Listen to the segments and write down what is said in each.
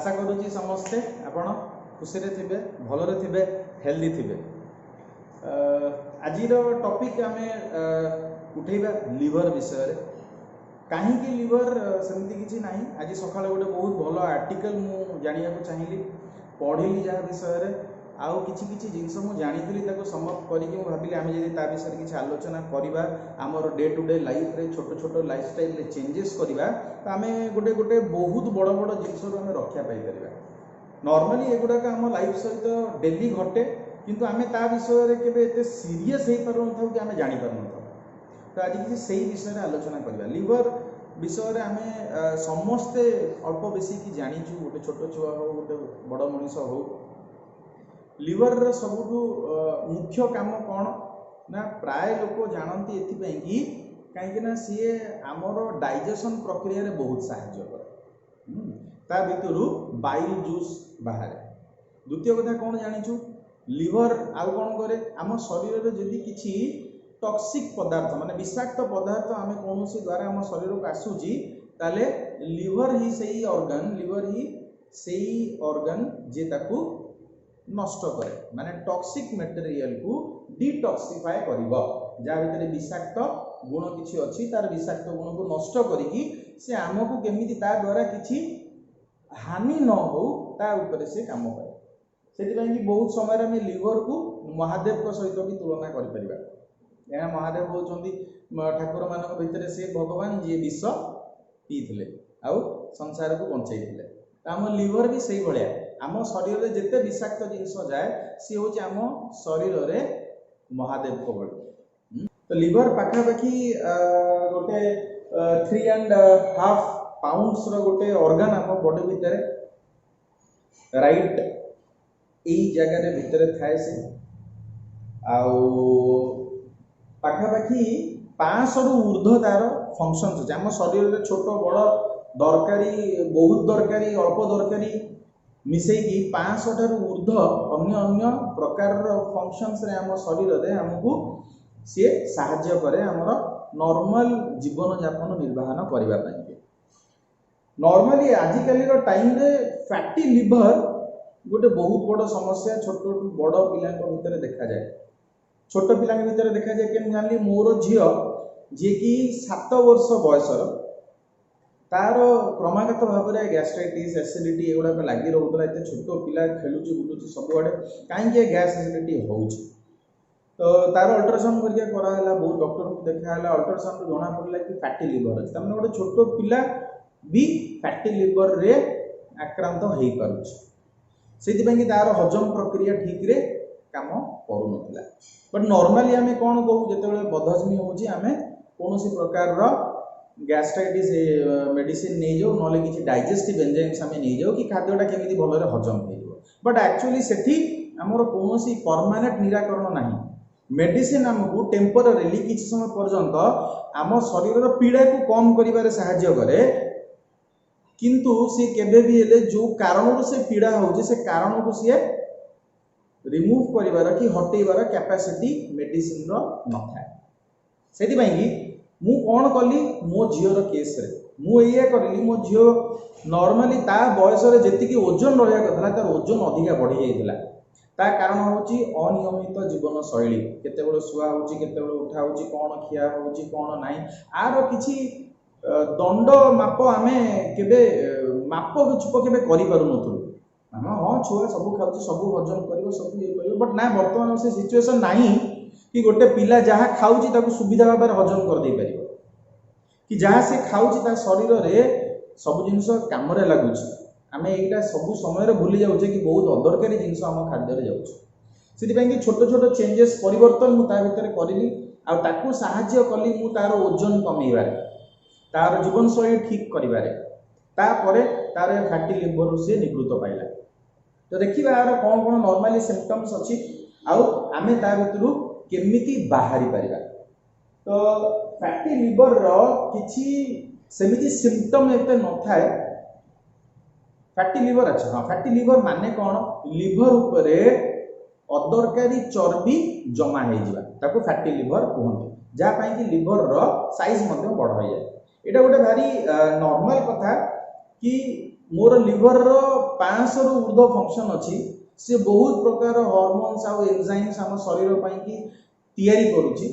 आशा करुच्ची समस्ते आपण खुशी थे भलरे थे हेल्दी थे। आज टॉपिक आमे उठेबा लिवर विषय। कहीं लिवर सेमती किसी ना। आज सकाଳେ गोटे बहुत भल आर्टिकल मु जानिया चाहिए पढ़ी जहाँ विषय आउ किछि किछि जिनस मु जानी समाप्त करके भाविली आम जब ता विषय किसी आलोचना करवा आमर डे टू डे लाइफ रे छोट छोट लाइफस्टाइल रे चेंजेस करवा तो आम गोटे गोटे बहुत बड़ बड़ जिनस आम रक्षा पाई। नॉर्मली एगुड़ाक आम लाइफ सहित डेली घटे किंतु आम ता विषय केबे एते सीरियस हो पार न कि आम जानी पार न। तो आज किसी से विषय आलोचना करवा लिवर विषय आम समस्ते अल्प बेसी कि जाचु गोटे छोट छुआ हो गोटे बड़ मनीष हो लिवर सबुठु मुख्य काम कौन ना प्राय लोग जानती एथिपाई कि कहीं सी आमर डाइजेशन प्रक्रिया रे बहुत साहाय्य करे। ता भितरु बाइल जूस बाहर। द्वितीय कथा कौन जानिछु लिवर आउ कौन करे आम शरीर में जदि किछि टॉक्सिक पदार्थ माने विषाक्त पदार्थ आम कौन द्वारा आम शरीर को आसूची ताले लिवर ही सही ऑर्गन लिवर ही सही ऑर्गन जे ताकू नष्ट करे माने टॉक्सिक मटेरियल को डिटॉक्सिफाई करिवो जहाँ भीतर विषाक्त गुण किछि अछि तार विषाक्त गुण को नष्ट करिकी से आमको केमिति ता द्वारा किछि हानि न हो ता ऊपर से काम करे। सेति कि बहुत समय में लिवर को महादेव को सहित भी तुलना कर परिबा। या महादेव होउछंती ठाकुर मानक भितर से भगवान जे विष पीथिले आउ संसार को बंचाइथिले। आम लिवर भी सही भाया आम शरीर में जिते विषाक्त जिनस जाए सी हूँ आम शरीर में महादेव को बड़ी। तो लिवर पाखापाखि गोटे 3.5 पाउंड्स गोटे ऑर्गन आम बॉडी भितर राइट यही जगह भितर थाए से आउ पाखापाखि 500 रु ऊर्ध्व तार फंक्शन अच्छे आम शरीर में छोट बड़ दरकारी बहुत दरकारी अल्प दरकारी मिसेकी 500 ठार ऊर्ध्व अन्य अन्य प्रकार फंक्शंस रे आम शरीर रे हमको सी साहाय्य करे आमर नॉर्मल जीवन यापन निर्वाहन करबा पई। नॉर्मली आजिकल टाइम रे फैटी लिवर गोटे बहुत बड़ समस्या छोट बड़ पिला भितर देखा जाए। छोट पिला भितर देखा जाए कि जानी मोर झील जी कि 7 वर्ष बयसर तार क्रमागत भाव में गैस्ट्राइटिस एसिडिटी एगुड़ा लगी रोला एत छोट पिला खेलुची बुलूची सबुआड़े कहीं गैस एसिडिटी हो। तो तार अल्ट्रासाउंड करके कराला बहुत डॉक्टर को देखाला अल्ट्रासाउंड जना पड़ा कि फैटी लिवर अच्छे तमें गोटे छोट पिला भी फैटी लिवर रे आक्रांत हो पारुछि से तार हजम प्रक्रिया ठीक रे काम करू नथिला। बट नॉर्मली आम कौन कहू जो बदहजमी होची आमे कौन प्रकार गैस्ट्राइटिस मेडिसिन नहीं जाओ ना कि डाइजेस्टिव एंजाइम्स आम नहीं जाओ कि खाद्यटा केमी भलरे हजम हो। बट एक्चुअली सेठी आमर कौन परमानेंट निराकरण नहीं। मेडिसिन आमको टेम्परेरी किसी समय पर्यंत आम शरीर पीड़ा को कम करिबारे साहाय्य करे किंतु सी केबे भी हेले जो कारण से पीड़ा होची से कारण को सी रिमूव करिबार कि हटेबार कैपेसिटी मेडिसिन रो न थाए। सेति पई कि मु कौन कली मो झीर केस रे मुझे करी मो झील नॉर्मली ता बयस जी ओजन रहा कथा तार ओजन अधिका बढ़ी जाता ता कारण होची अनियमित जीवन शैली केते शुआ होची केते उठा होची कौन खिया होची कौन नाई आर किछि दंड माप आमे केबे माप चुप केबे करि पारु नथु। आम हाँ छुआ सब खाऊ सब हजम कर सब ये कर बट ना बर्तमान से सिचुएसन नहीं कि गोटे पिला जहाँ खाऊची ताको सुविधा भाव में हजम कर दे पारिबो कि जहाँ से खाऊची ता शरीर रे सब जिनस काम लगुच आम यहाँ सब समय भूली जाऊे कि बहुत अदरकारी जिनस आम खाद्य जाऊँ कि छोट छोट चेंजेस परिवर्तन मुझे भीतर करी आकु साहाय्य कली मु तार ओजन कमेबार तार जीवन शैली ठीक करिबारे तापर तार फैटी लिवर से निवृत्त पाइला। तो देखिए यार कौन कौन नॉर्मली सिम्पटम्स अच्छी आउ आमे ता भितरु केमिति बाहरी परिबा। तो फैटी लिवर रो किछि सेमिति सिम्पटम एते न थाए। फैटी लिवर अच्छा हाँ फैटी लिवर माने कौन लिवर उपरे अदरकारी चर्बी जमा हो जावा ताको फैटी लिवर कहते जहाँ पाई कि लिवर रो साइज मध्य बड़ हो जाए। एटा गोटे भारी नॉर्मल कथा कि मोर लिवर रो 500 रु ऊर्ध्व फंक्शन अच्छी से बहुत प्रकार हार्मोन्स आउ एंजाइम्स आम शरीर पई की तैयारी करूची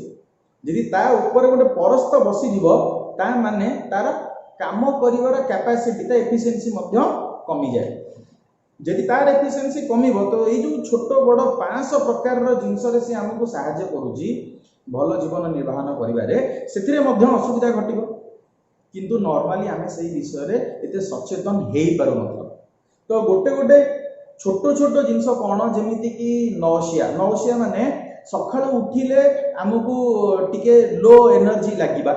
यदि ता ऊपर गोटे परस्त बसी जीवो ता माने तार काम करिवार कैपेसिटी ता एफिशिएंसी मध्य कमी जाए यदि तार एफिशिएंसी कमिबो तो ये जो छोट बड़ 500 प्रकार रो जिंस रे से हमको सहायता करूची भल जीवन निर्वाहन करिवारे सेथिरे मध्य असुविधा घटिबो किंतु नॉर्मली आमे सही विषय रे एते सचेतन हेई पारो नथलो तो गोटे गोटे छोट छोट जिंस कोन जेमिति कि नौसिया माने सकाळ उठिले हमको टिके लो एनर्जी लागिबा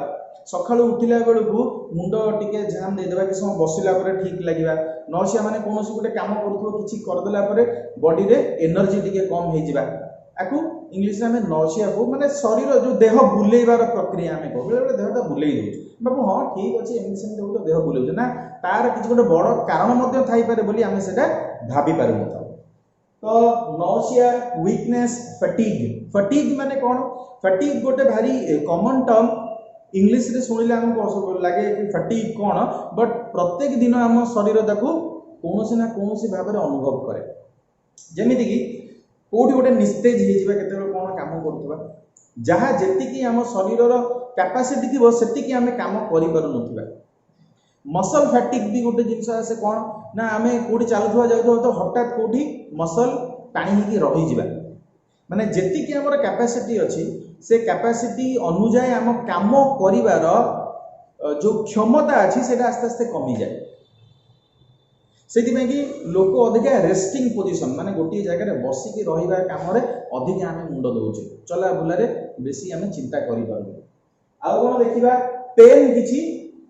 सकाळ उठिला बेलू मुंड टिके झाम दे देबा कि समय बसिला परे ठीक लागिबा नौसिया माने कोनोसी गोटे काम करथो किछि कर देला परे बॉडी रे एनर्जी टिके कम हे जिबा आकु इंग्लिश में नौसिया को माने शरीर जो देह बुलेइबार प्रक्रिया में को बेले देहटा बुलेइ दउछ बाबू हां ठीक अछि एमि सेम तो देह बुलेउछ ना तार किछि गोटे बड़ कारण मध्ये थाई पारे बोली आमे सेटा भाबी पारु न तो नौसिया वीकनेस फटीग माने कोन फटीग गोटे भारी कॉमन टर्म इंग्लिश रे सुनिले हमको लगे कि फटीग कोन बट प्रत्येक दिन हम शरीर ताकू कोनोसी ना कोनोसी भाबरे अनुभव करे जेमिति कि कोठी गोटे निस्तेज हे जिबा केते कोन काम करथबा जहा जेति कि हम शरीर रो कैपेसिटी थिबो सेति कि हमें काम करि पारु नथिबा मसल फैटिक भी गोटे जिनस आसे कोन ना आमे कोठी चालुथवा जाउथवा तो हठात कोठी मसल टाणी ही रही जिबा माने जेति कि हमर कैपेसिटी अछि से कैपेसिटी अनुसार हम काम करिवार जो क्षमता अछि सेटा आस्ते आस्ते कमी जाए से कि लोक अधिका रेस्टिंग पोजिशन माने गोटे जगह बसिकी रहा काम अधिका आम मुंड दौचे चला बुलारे बेसी आम चिंता करें देखा पेन किसी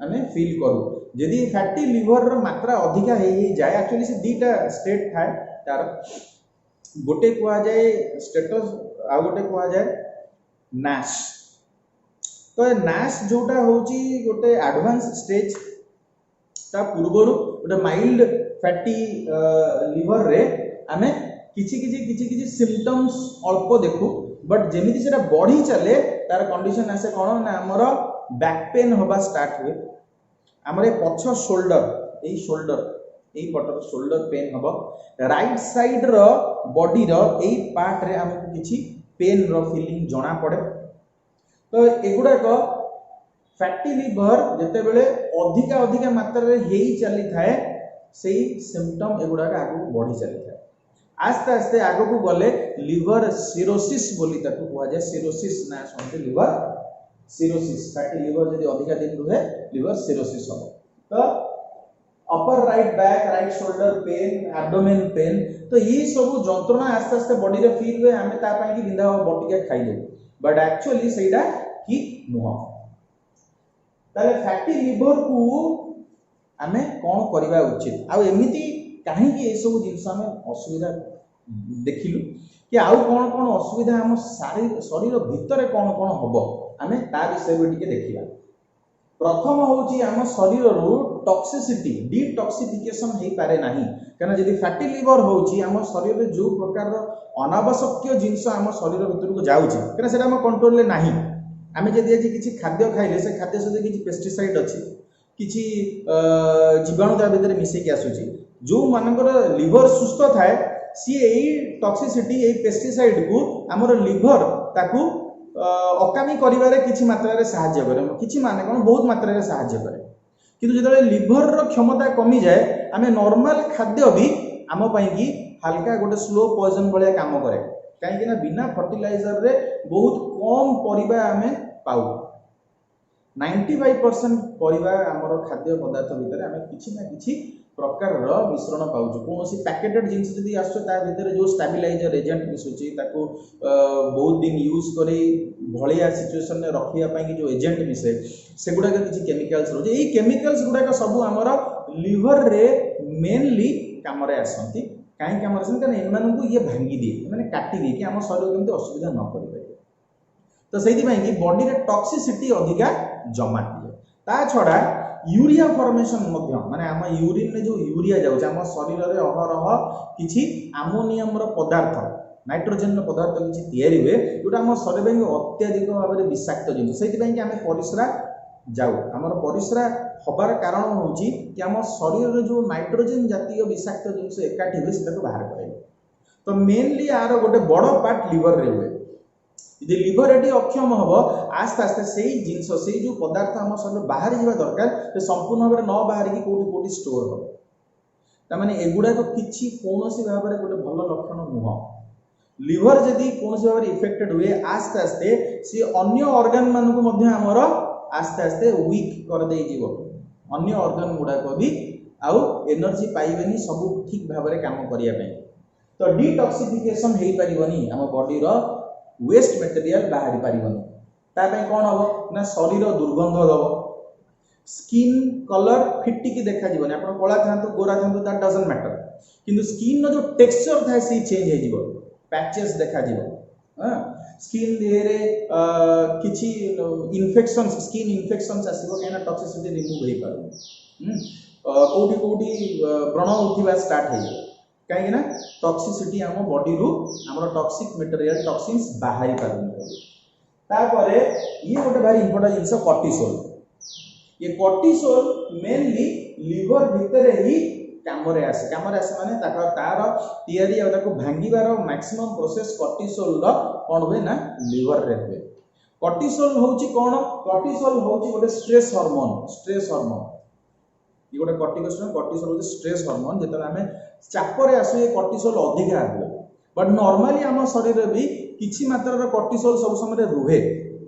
आम फिल करूँ जदि फैटी लिवर मात्रा अधिका हो जाए एक्चुअली से दीटा स्टेट थाए तार गोटे कह जाए स्टेटस आ गोटे कह जाए नाश तो नाश जोटा होची गोटे एडवांस स्टेज ता पूर्व गोटे माइल्ड फैटी लिवर रे आमे किछि सिम्पटम्स अल्प देखू बट जेमिति सेटा बढ़ी चले तार कंडीशन आसे कोन ना हमर बैक पेन होबा स्टार्ट हुए हमर पछ शोल्डर एई पटर शोल्डर पेन हबो राइट साइड रो बॉडी रो एई पार्ट रे हमको किछि पेन रो फीलिंग जणा पड़े तो एगुडा को फैटी लिवर जते बेले अधिका मात्रा रे हेई चली थाए से सिम्पटम एगुडा आगु बढ़ी चली थाए आस्ते आस्ते आगु को गले लिवर सिरोसिस बोली ताको कहा जाय सिरोसिस ना सुनते लिवर सिरोसिस फैटी लिवर जदी अधिका दिन रुहे लिवर सिरोसिस हो तो upper right back right shoulder pain abdomen pain तो ये सब जंत्रणा आस्ते आस्ते बॉडी रे फील हुए आमे ता पई कि बिंधा बटिका खाइ दे बट एक्चुअली सेटा ठीक नुह ताले फैटी लिवर को आमे कौन करवा उचित आ एमिति कहीं ये सब जिनस आमे असुविधा देखिलु कि आउ कौन कौन असुविधा हम शरीर भितर कौन कौन हबो आमे ता विषय में टिके देखिबा प्रथम होची हम शरीर रो टॉक्सिसिटी डिटॉक्सिफिकेशन हे पारे नाही कारण जदी फैटी लिवर होची हम शरीर रे जो प्रकार रो अनावश्यक जिनस हम शरीर भितर को जाउची कारण सेटा हम कंट्रोल ले नाही आमे जदी आज किछि खाद्य खाइले से खाद्य सहित किछि पेस्टिसाइड अछि किछि जीवाणु ता भीतर मिसे के आसुची जो मानकर लिवर सुस्थ थाए सी एई टॉक्सिसिटी एई पेस्टिसाइड को हमर लिवर ताकू अकामी करिवारे किछि मात्रा रे सहायता करे किछि माने कोन बहुत मात्रा रे सहायता करे किंतु जदे लिवर रो क्षमता कमी जाए आमे नॉर्मल खाद्य भी आम पई कि हल्का गोटे स्लो पॉइजन भलिया काम करे काहे कि ना बिना फर्टिलाइजर रे बहुत कम परिबा आमे पाऊ 95% परिबा हमर खाद्य पदार्थ भितर आमे किछि ना किछि प्रकार रो मिश्रण पाउछु कोनोसी पैकेटेड जिंस जदी आसो ता भितर जो स्टेबलाइजर एजेंट मिसुची ताको बहुत दिन यूज करे भलिया सिचुएशन ने रखिया पई कि जो एजेंट मिसे सेगुडा के किछि केमिकल्स रोजे एई केमिकल्स गुडा का सब हमर लिवर रे मेनली काम रे आसंती काहे काम रे कारण एमान को ये भांगी दिए माने काटी दिए कि हम शरीर केमते असुविधा न करि पाए तो सेति पई कि बॉडी रे टॉक्सिसिटी अधिका जमा दिए ता छडा यूरिया फॉर्मेशन मध्य माने हम यूरिन में जो यूरिया जाउछ हम शरीर रे अहरह किछि अमोनियम रो पदार्थ नाइट्रोजन रो पदार्थ किछि तयारी हुए जोटा हम शरीर में अत्यधिक भाव में विषाक्त जिनिस सेति पई कि हम परिश्रा जाऊ आमर परिस्रा हबार कारण होची कि आम शरीर रे जो नाइट्रोजन जातीय विषाक्त जिनस एकाठी हुए से बाहर करे। तो मेनली यार गोटे बड़ पार्ट लिवर रे हुए। यदि लिवर एटी अक्षम हम आस्ते आस्ते से जिनस से जो पदार्थ आम शरीर बाहर जावा दरकार से संपूर्ण भाव में न बाहर की कोटी कोटी स्टोर हो। तामाने एगुड़ा तो किछि कोनोसी भाव में गोटे भल लक्षण नुह। लिवर जदि कोनोसी भाव में इफेक्टेड हुए आस्ते आस्ते सी अन्य ऑर्गन मान को मध्य हमर आस्ते आस्ते वीक कर दे जीवो। अन्य ऑर्गन गुडा को भी आउ एनर्जी पाइबेनी सब ठीक भाव में काम करिया पई। तो डिटॉक्सिफिकेशन हेई परिबनी हम बॉडी रो वेस्ट मटेरियल बाहरी परिबनी। ता पई कोन हबो ना शरीर दुर्गंध दबो। स्किन कलर फिटिकी देखा जीवनी आपण कोला थांतु गोरा थांतु दैट डजंट मैटर किंतु स्किन नो जो टेक्सचर थाए से चेंज हे जीवो। पैचेस देखा जीवो। हां स्किन देहरे किछि इन्फेक्शन स्किन इन्फेक्शंस आसीबो केना टॉक्सिसिटी रिमूव हे पारो। कोठी कोठी व्रण उठिबा स्टार्ट हे कहीं ना टॉक्सिसिटी आम बॉडी रु हमर टॉक्सिक मटेरियल टॉक्सिन्स बाहरी पारु। तापरे ये गोटे भारी इंपोर्टेंट जिंस कॉर्टिसोल। ये कॉर्टिसोल मेनली लिवर भितर ही कामरे आसे माने तार तैयारी आ ताको भांगीबार मैक्सिमम प्रोसेस कॉर्टिसोल रो कोन होय ना लिवर रे होय। कॉर्टिसोल होउची कोन कॉर्टिसोल होउची गोटे स्ट्रेस हार्मोन ये गोटे कॉर्टिसोल होउची स्ट्रेस हार्मोन जेतला हमें चापरे आसु ये कॉर्टिसोल अधिक आगो बट नॉर्मली हम शरीर रे भी किछि मात्रा रो कॉर्टिसोल सब समय रुहे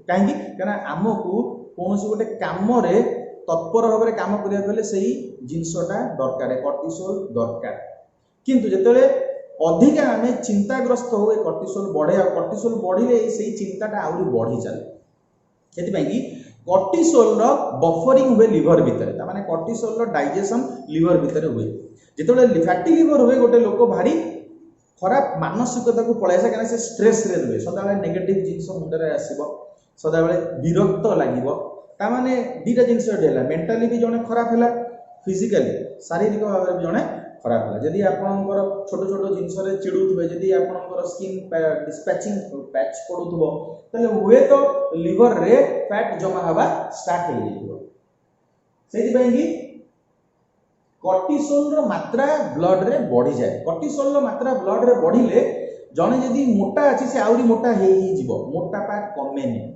काहेकि कारण हमकु कोनोसी गोटे काम रे तत्पर भाव में काम करिया बेले सही जिनसटा दरकार कॉर्टिसोल दरकार। किंतु जेतेले अधिक आमे चिंताग्रस्त होए कॉर्टिसोल बढ़े आ कॉर्टिसोल बढ़िले सही चिंताटा आउरी बढ़ी चले। सेति पई कि कॉर्टिसोल रो बफरिंग हुए लिवर भितर ता माने कॉर्टिसोल रो डाइजेशन लिवर भितर हुए। जेतेले फैटी लिवर हुए गोटे लोक भारी खराब मानसिकता को पळाय से कारण से स्ट्रेस रे रहे सदा नेगेटिव जिंस मुंडरे आसीबो सदा विरक्त लागिबो। ता माने दीटा जिंस डेला मेंटली भी जने खराब हैला फिजिकली शारीरिक भाव में भी जने खराब हैला। जदी आपनकर छोट छोट जिंस रे चिडुथबे जदी आपनकर स्किन डिस्पैचिंग पैच पडुथबो तले हुए तो लिवर रे फैट जमा हवा स्टार्ट हे जेइबो। सेति पई कि कॉर्टिसोल रो मात्रा ब्लड रे बढ़ी जाए। कॉर्टिसोल रो मात्रा ब्लड रे बढ़िले जने जदी मोटा अछि से आउरी मोटा हे जीवो मोटापा कमेनी।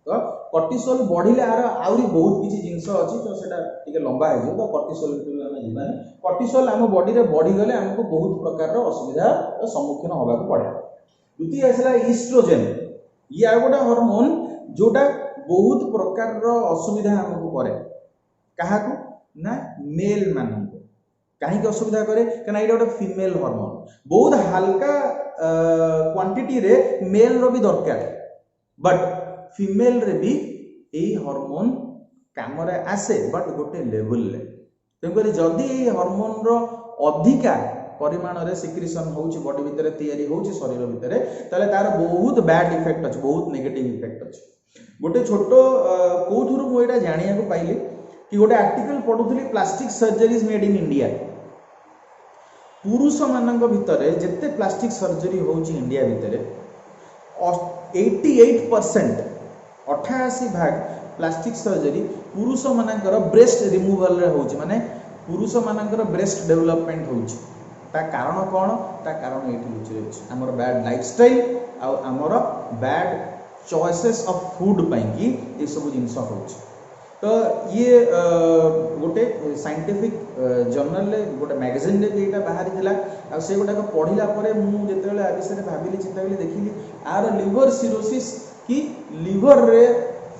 तो कॉर्टिसोल बढ़िले आउरी बहुत किछि जिंस अछि तो सेटा टिके लंबा हे जो तो कॉर्टिसोल हम जीवानी कॉर्टिसोल हम बॉडी रे बढ़ी गले हमको बहुत प्रकार रो असुविधा रो सम्मुखीन होबा को पड़े। द्वितीय आसला ईस्ट्रोजेन ये आ गोटा हार्मोन जोटा बहुत प्रकार रो असुविधा हमको करे काहा को ना मेल मान को कहीं असुविधा करे कना ये गोटे फीमेल हार्मोन बहुत हल्का क्वांटिटी रे मेल रो भी दरकार बट फीमेल रे भी यही हार्मोन काम रे आसे बट गोटे लेवल ले तेकरी जदी ये हार्मोन रो अधिका परिमाण रे सिक्रीशन होउची बॉडी भितर तयारी होउची शरीर भितर ताले तार बहुत बैड इफेक्ट अछि बहुत नेगेटिव इफेक्ट अछि। गोटे छोटो कोथुरु मो एटा जानिया को पाइली कि गोटे आर्टिकल पढुथली plastic surgeries made in India. पुरुष मानक भितर जेते प्लास्टिक सर्जरी होउची इंडिया भितर 88% 88 भाग प्लास्टिक सर्जरी पुरुष मानकर ब्रेस्ट रिमूवल रे होउची माने पुरुष मानकर ब्रेस्ट डेवलपमेंट होउची। ता कारण कोन ता कारण एठी होउची हमर बैड लाइफस्टाइल आ हमर बैड चॉइसेस ऑफ फूड पई कि ए सब जिंस होउची। तो ये गोटे साइंटिफिक जर्नल रे गोटे मैगजीन रे एटा बाहरी थिला आ से गोटा को पढिला परे मु जेतेले आ विषय भाबिली चिंता कली देखिली आर लिवर सिरोसिस कि लिवर रे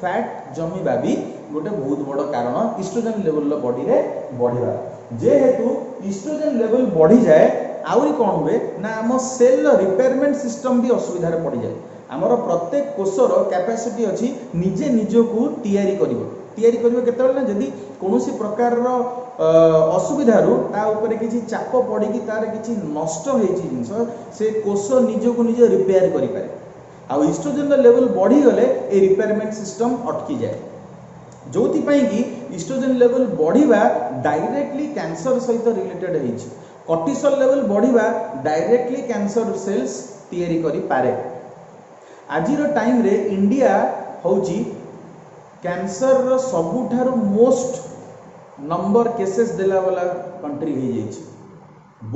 फैट जमीबा भी गोटे बहुत बड़ कारण ईस्ट्रोजन लेवल रो बॉडी रे बढ़िबा। जेहेतु ईस्ट्रोजन लेवल बढ़ी जाए आउरी कोन हुए ना हम सेल रिपेयरमेंट सिस्टम भी असुविधा रे पड़ी जाए। हमर प्रत्येक कोषर कैपेसिटी अछि निजे निजो को तैयारी करिवो केतेबेले ना जदी कोनोसी प्रकार रो असुविधा रो ता ऊपर किछि चाप पड़ी कि तार किछि नष्ट हेछि जिंस से कोष निजो को निजे रिपेयर करि पारे। आ ईस्ट्रोजन लेवल बढ़ी गले ए रिपेयरमेंट सिस्टम अटकी जाए जोथि पई कि ईस्ट्रोजन लेवल बढ़िबा डायरेक्टली कैंसर सहित रिलेटेड हेछि। कॉर्टिसोल लेवल बढ़िबा डायरेक्टली कैंसर सेल्स तैयारी करि पारे। आजिर टाइम रे इंडिया होउची कैंसर रो सबुठारु मोस्ट नंबर केसेस देला वाला कंट्री हो जाइए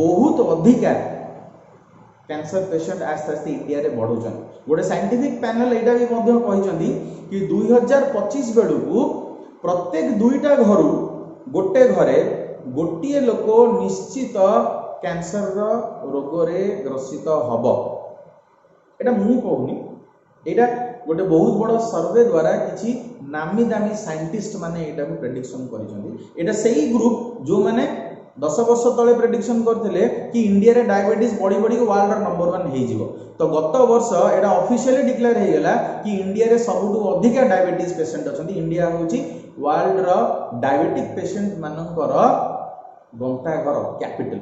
बहुत अधिका कैंसर पेशेंट आस्ते आस्ते इंडिया रे बढ़ुचन गोटे साइंटिफिक पैनल एटा भी कहते कि 2025 बेलू प्रत्येक दुईटा घर गोटे घरे गोटे लोक निश्चित कैंसर रोग रे ग्रसित हब एटा मु कहूनी एटा गोटे बहुत बड़ सर्वे द्वारा किसी नामी दामी साइंटिस्ट माने एटा को प्रेडिक्शन करिसंती एटा सही ग्रुप जो माने 10 वर्ष तले प्रेडिक्शन करथिले कि इंडिया रे डायबिटीज बड़ी बड़ी वर्ल्ड नंबर 1 हे जिवो तो गत वर्ष एटा ऑफिशियली डिक्लेयर हे गेला कि इंडिया रे सबुठु अधिक डायबिटीज पेशेंट अछंती इंडिया होची वर्ल्ड रो डायबिटिक पेशेंट मानकर गंताघर कैपिटल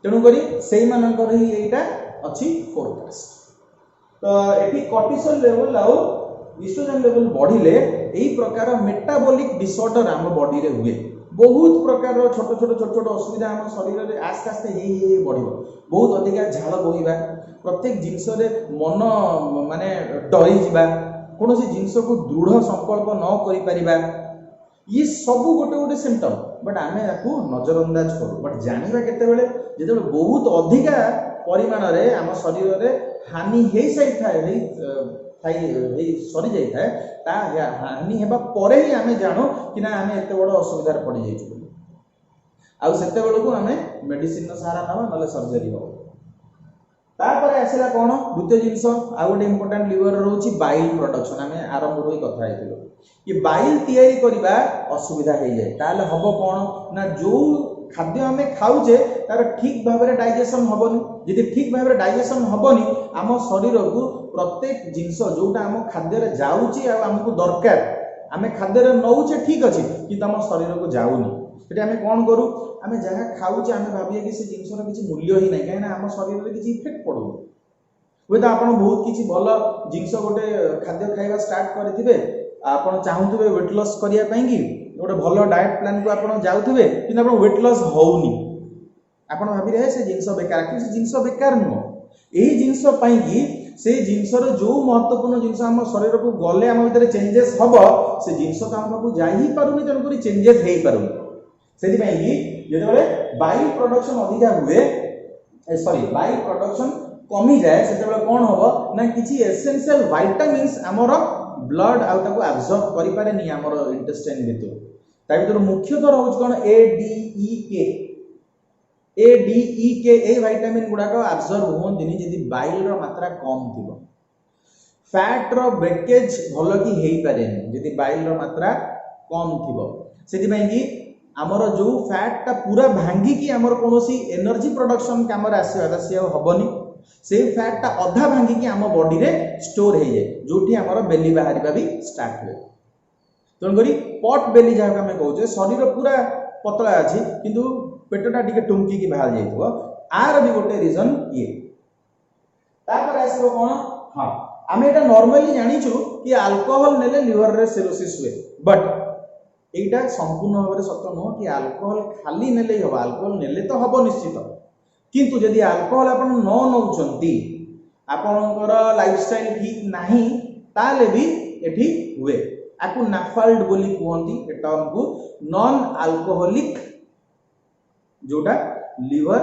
तेणु करी सेही मानकर ही एटा अछि फोरकास्ट तो एटी कोर्टिसोल लेवल आउ इस्ट्रोजन लेवल बढ़िले एही प्रकार मेटाबॉलिक डिसऑर्डर हम बॉडी रे हुए बहुत प्रकार छोट छोट असुविधा हम शरीर रे आस्ते आस्ते हे बढ़िबो बहुत अधिक झाल बोहिबा प्रत्येक जिंस रे मन माने डरी जिबा कोनोसी जिंस को दृढ़ संकल्प न करि परिबा ये सब गोटे गोटे सिम्पटम बट आमे याकू नजरअंदाज करू बट जानिबा केते बेले जेते बहुत अधिका परिमाण रे हम शरीर रे हानि हे सरी जाए ता हानि हेबा परे ही आमे जानो कि ना आमे एते बड़ असुविधा पड़ जाइछु आउ सेते बेलको आमे मेडिसिन सहारा नबा नले सर्जरी हो तापर आसिला कोन द्वितीय जिंस आ गोटे इंपोर्टेंट लिवर रहउची बाइल प्रोडक्शन आमे आरंभ होई कथा आइतिलो ये बाइल तयारी करिबा असुविधा हे जाय ताले हबो कोन ना जो खाद्य आम खाऊे तार ठीक भाव में डाइजेशन हेनी जदि ठीक भाव में डाइजेशन हेनी आम शरीर को प्रत्येक जिनस जोटा आम खाद्य जाऊँगी आमको दरकार आम खाद्य नौचे ठीक अच्छे कि आम शरीर को जाऊनी ये आम कौन करूँ आम जहाँ खाऊे आम भाविए कि से जिनसर किसी मूल्य ही ना कहीं आम शरीर में किसी इफेक्ट पड़ो हे तो आप बहुत किसी भल जिनस गोटे खाद्य खाଇବା स्टार्ट करेंगे आप चाहूबे वेट लॉस करने गोटे भल डाएट प्लान को आप जाऊे कि वेट लॉस होनी आप भाभी से जिनस बेकार कि जिनस बेकार नुह यही जिनस से जिनसर जो महत्वपूर्ण जिनस आम शरीर को गले आम भर चेंजेस हम से जिनस तो आम पाक जाही पारुनी तेणुक चेंजेस हो पारुनी से जो बाइल प्रोडक्शन अधिका हुए सॉरी बाइल प्रोडक्शन कमी जाए से कौन हम ना किसी एसेंशियल विटामिन्स आमर ब्लड आउ एब्जॉर्ब करि पारे नि हमर इंटेस्टाइन भितर ता भितर मुख्यतः रहउछ कोन ए डी ई के ए विटामिन गुडा को एब्जॉर्ब होंदिनी जदि बाइल रो मात्रा कम थिबो फैट रो ब्रेकेज भलो की हेई पारे जदि बाइल रो मात्रा कम थिबो सेति पई कि हमर जो फैट ता पूरा भांगी कि हमर कोनोसी एनर्जी प्रोडक्शन काम रे आसीबा से हबनी से फैट ता अधा भांगी कि आम बॉडी रे स्टोर हो जाए जोठी हमर बेली बाहरिबा भी स्टार्ट हुए तेणुक पट बेली जहाँ आम कहे शरीर पूरा पतला अच्छी किंतु पेटटा टिके टुमकी की बाहर जाइए आर भी गोटे रिजन ये तापर आसो कौन हाँ आम ये नॉर्मली जानिचु कि अल्कोहल नेले लिवर रे सिरोसिस हुए बट एटा संपूर्ण भाव में सत्य नुह कि अल्कोहल खाली नेले हम अल्कोहल नेले तो हम निश्चित किंतु जदि अल्कोहल आप न नौचंती आपणकर लाइफस्टाइल ठीक नाही ताले भी एठी हुए आपको नाफाल्ड बोली कहती एटा हमको नॉन अल्कोहलिक जोटा liver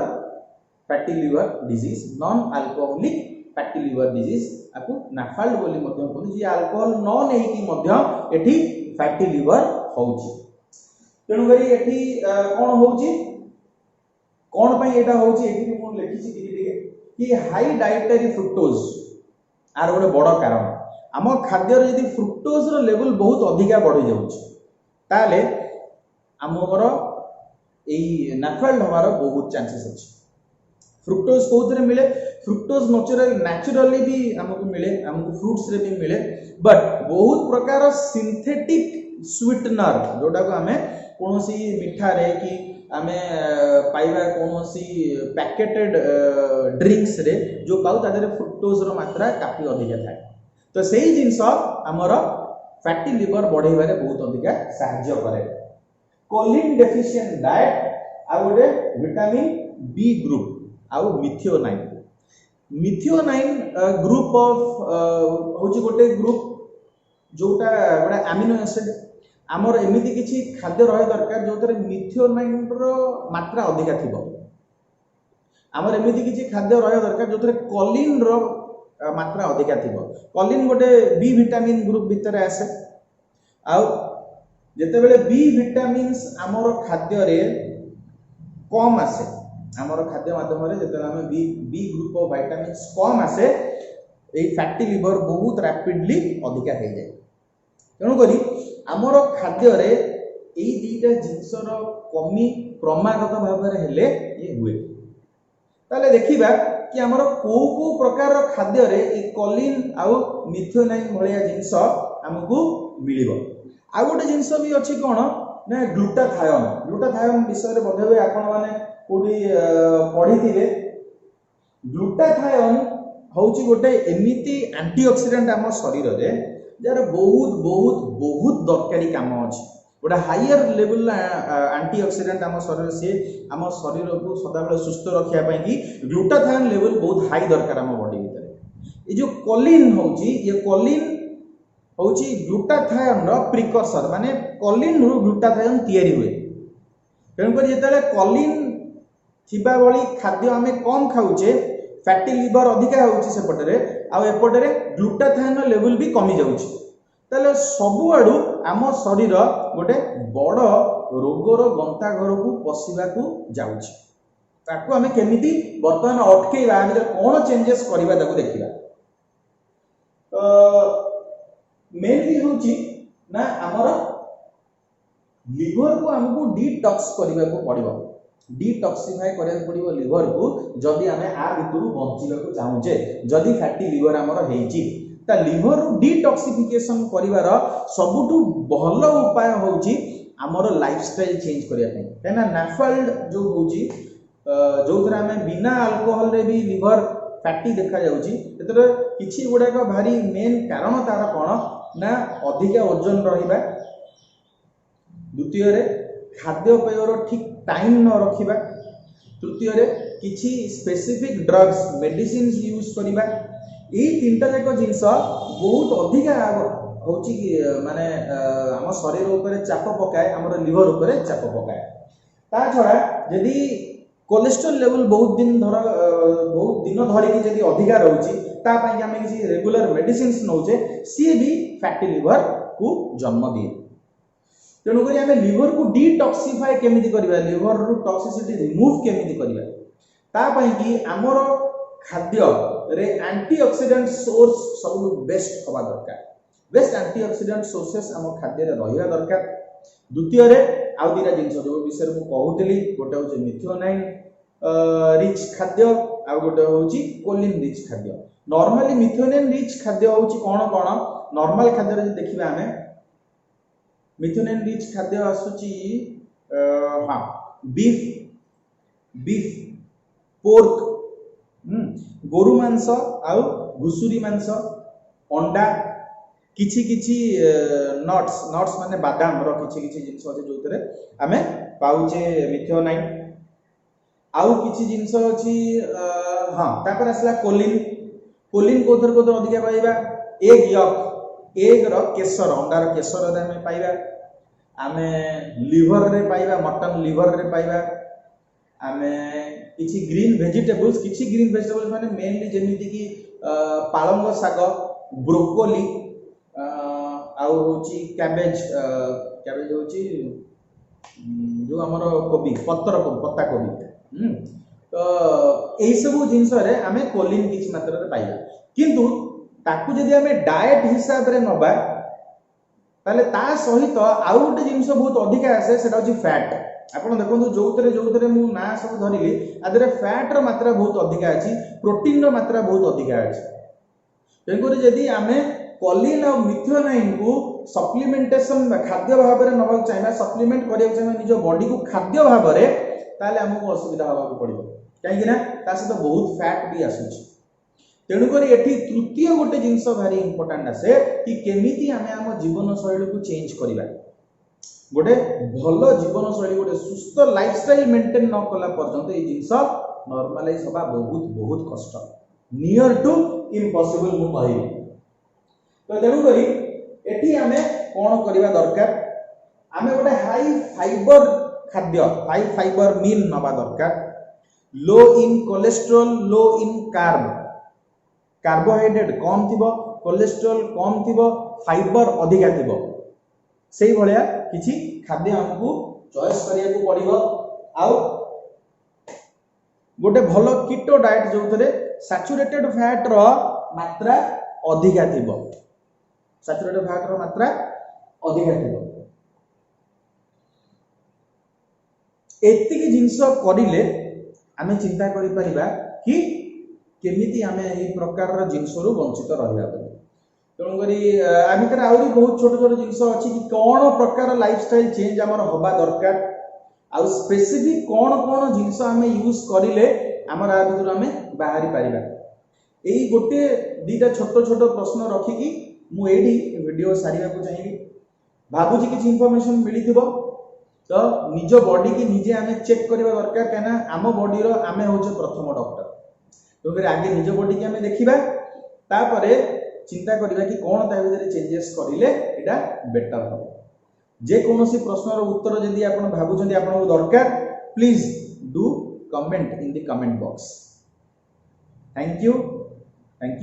fatty liver disease non alcoholic fatty liver disease आपको नाफाल्ड बोली मध्य कहते जी अल्कोहल न नहीं मध्य एठी फैटी लिवर होउची तेणु करी एठी कोन होउची कौन पाई एटा होउची एठी भी मु लिखिछि कि हाई डाइटरी फ्रुक्टोज आर गोटे बड़ कारण आम खाद्य यदि फ्रुक्टोज रो लेवल बहुत अधिका बढ़ी जाउछि ताले आमर एई नाफाल्ड हमार बहुत चांसेस अछि फ्रुक्टोज कोथरे मिले फ्रुक्टोज नेचुरली भी हमको मिले हमको फ्रूट्स रे भी मिले बट बहुत प्रकार सिंथेटिक स्वीटनर जोटा को आमे कोनोसी मिठा रे कि आमे पाइबा कोनोसी पैकेटेड ड्रिंक्स रे जो पाउ तादरे फ्रुक्टोज रो मात्रा काफी अधिक थाए तो सही जिनस आमर फैटी लिवर बढ़ेबारे बहुत अधिक सहाय्य करे कोलिन डेफिशिएंट डाइट आ गोटे विटामिन बी ग्रुप आउ मिथियोनाइन ग्रुप ऑफ होची गोटे ग्रुप जोटा गोटे आमिनो एसिड आमर एमती किसी खाद्य रहा दरकार जो थे मिथियोनाइन मात्रा अधिका थी आमर एमती किसी खाद्य रहा दरकार जो थे कॉलिन मात्रा अधिका थी कॉलिन गोटे बी विटामिन ग्रुप भितर आसे आउ जितेबले बी विटामिन्स आमर खाद्य रे कम आसे आमर खाद्य माध्यम जिते आम B B group of vitamins कम आसे ये फैटी लिवर बहुत रैपिडली अधिका हो जाए तेणुक आमर खाद्य रे यही दुईटा जिनसर कमी क्रमागत भाव में ये हुए ताले देखिबा कि आमर को प्रकार खाद्य रे ए कॉलिन आउ मिथियोनाइन भलिया जिनस हमकु मिलिबो आ गोटे जिनस भी अछि कोन ना ग्लूटाथायोन विषय रे बोधे हुए आपण माने कोडी पढिथिले ग्लूटाथायोन होची गोटे एमिति एंटीऑक्सीडेंट आम शरीर रे जार बहुत बहुत बहुत दरकारी काम अछि गोटे हायर लेवल एंटीऑक्सीडेंट आम शरीर से आम शरीर को सदाबेले सुस्थ रखिया पई कि ग्लूटाथायोन लेवल बहुत हाई दरकार आम बॉडी भीतर ये जो कॉलिन होची ये कॉलिन होची ग्लूटाथायोन रो प्रिकर्सर माने कॉलिन रो ग्लूटाथायोन तैयारी हुए तेणुकर जिते कॉलिन थिबा बळी खाद्य आम कम खाऊचे फैटी लिवर अधिका होची सेपटरे आ एपटरे ग्लूटाथायोन लेवल भी कमी जाउची ताले सबु आडू आम शरीर गोटे बड़ रोगर गंताघर को पशिबा को जाउची ताकू आम केमिति वर्तमान अटकेबा आम कोन चेंजेस करबा ताकू देखिबा मेनली होची ना हमर लिवर को हमको डिटॉक्स करबा को पड़िबो डिटॉक्सिफाई करबा पड़िबो लिवर को जदी आमे आ भितरु बंचिबा को चाहूचे जदी फैटी लिवर हमर हेची ता लिवर डिटॉक्सिफिकेशन करिवार सबुठु भल उपाय होची हमर लाइफस्टाइल चेंज करिया पई तेना नाफाल्ड जो होची जो थरा हमें बिना अल्कोहल रे भी लिवर फैटी देखा जाउची एतरे किछि गुडा को भारी मेन कारण तार कोन ना अधिक ओजन रहिबा द्वितीय रे खाद्य पेयर ठीक टाइम न रखिबा तृतीय रे किछि स्पेसिफिक ड्रग्स मेडिसिन यूज करिबा ई तीनटा जाक जिंस बहुत अधिक होची माने हम शरीर ऊपर चाप पकाए हमर लिवर ऊपर चाप पकाए ता छडा यदि कोलेस्ट्रॉल लेवल बहुत दिन धरिकी जदि अधिका रोची ता पई कि हमें किसी रेगुलर मेडिसिन नौचे सी भी फैटी लिवर को जन्म दिए तेणुक आम लिवर को डिटॉक्सिफाई केमिति करिबा लिवर रू टॉक्सिसिटी रिमूव केमिति करिबा ता पई कि हमर खाद्य रे एंटीऑक्सीडेंट सोर्स सब बेस्ट हवा दरकार बेस्ट एंटीऑक्सीडेंट सोर्सेस हम खाद्य रे रहिया दरकार द्वितीय रे आउ दिरा जिंस जो विषय मु कहूतली गोटे होचे मिथियोनाइन रिच खाद्य आ गोटे होची कोलिन रिच खाद्य नॉर्मली मिथियोनाइन रिच खाद्य होची कोन कोन नॉर्मल खाद्य रे देखिबा हमें मिथियोनाइन रिच खाद्य आसुची हां बीफ पोर्क गोरु मांस आउ घुसुरी मांस अंडा किछि किछि नट्स माने बादाम रो किछि किछि जिंस अछि जोतरे हमें पाउचे मिथियोनाइन आउ किछि जिंस अछि हां तापर असला कोलिन कोथर अधिका पाइबा एग रो केसर अंडा रो केसर रे हमें पाइबा हमें लिवर रे पाइबा मटन लिवर रे पाइबा हमें किछि ग्रीन वेजिटेबल्स माने मेनली जेमिति कि पालंग साग ब्रोकोली आउ होची कैबेज होची जो हमर कोबी पत्ता कोबी तो एई सब जिंस रे हमें कोलिन किछ मात्रा रे पाइबा किंतु ताकू जदी हमें डाइट हिसाब रे नबा ताले ता सहित आउ गोटे जिंस बहुत अधिक आसे सेटा होची फैट आपण देखो जोतरे मु ना सब धरिली आदरे फैट रो मात्रा बहुत अधिक अछि प्रोटीन रो मात्रा बहुत अधिक अछि तेनकोरी जदी हमें कोलिन और मिथियोनाइन को सप्लीमेंटेशन खाद्य भाव में नबा चाहिए सप्लीमेंट करिया चाहिए निज बॉडी को खाद्य भाव में ताले हमको असुविधा होगा पड़ो कहीं ना ता सहित बहुत फैट भी आसुची तेणुक एठी तृतीय गोटे जिनस भारी इंपोर्टेंट आसे कि केमिति आमे हम जीवन शैली को चेंज करिबा गोटे भल जीवन शैली गोटे सुस्थ लाइफस्टाइल मेंटेन न कला पर्यंत ए जिनस नॉर्मलाइज होबा बहुत बहुत कष्ट नियर टू इम्पॉसिबल मु कहि तो तेणुक एठी आमे कोन करिवा दरकार आमे गोटे हाई फाइबर खाद्य हाई फाइबर मील नबा दरकार लो इन कोलेस्ट्रॉल लो इन कार्ब कार्बोहाइड्रेट कम थिबो कोलेस्ट्रॉल कम थिबो फाइबर अधिका थिबो सेही भलिया किछि खाद्य हमकु चॉइस करिया को पड़िबो आउ गोटे भलो कीटो डाइट जो थरे सैचुरेटेड फैट रो मात्रा अधिका थिबो सैचुरेटेड फैट रो मात्रा अधिका थिबो एतिकी जिंस करिले आमे चिंता करि परिबा कि केमिति आमे एही प्रकार रो जिंस रु वंचित रहिबा तेणु करी आ भितर आउरी बहुत छोट छोट जिंस अछि कि कोन प्रकार लाइफस्टाइल चेंज हमर होबा दरकार आ स्पेसिफिक कोन कोन जिंस आमे यूज करिले हमर आ भितर आमे बाहरी परिबा एही गोटे दीटा छोट छोट प्रश्न रखी कि मु एडी वीडियो सारिबा को चाहिबी भाबुची कि इंफॉर्मेशन मिली थिबो तो निज बॉडी की निजे आमे चेक करबा दरकार केना आम बॉडी रो आमे होचे प्रथम डॉक्टर तो फिर आगे निज बॉडी के आमे देखिबा तापरे चिंता करबा कि कोन ता भितर चेंजेस करिले एटा बेटर हो जे कोनोसी प्रश्न रो उत्तर जदी आपण भाबुचंदी आपण दरकार please do comment in the comment box thank you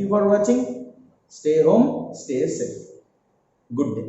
for watching stay home stay safe good day.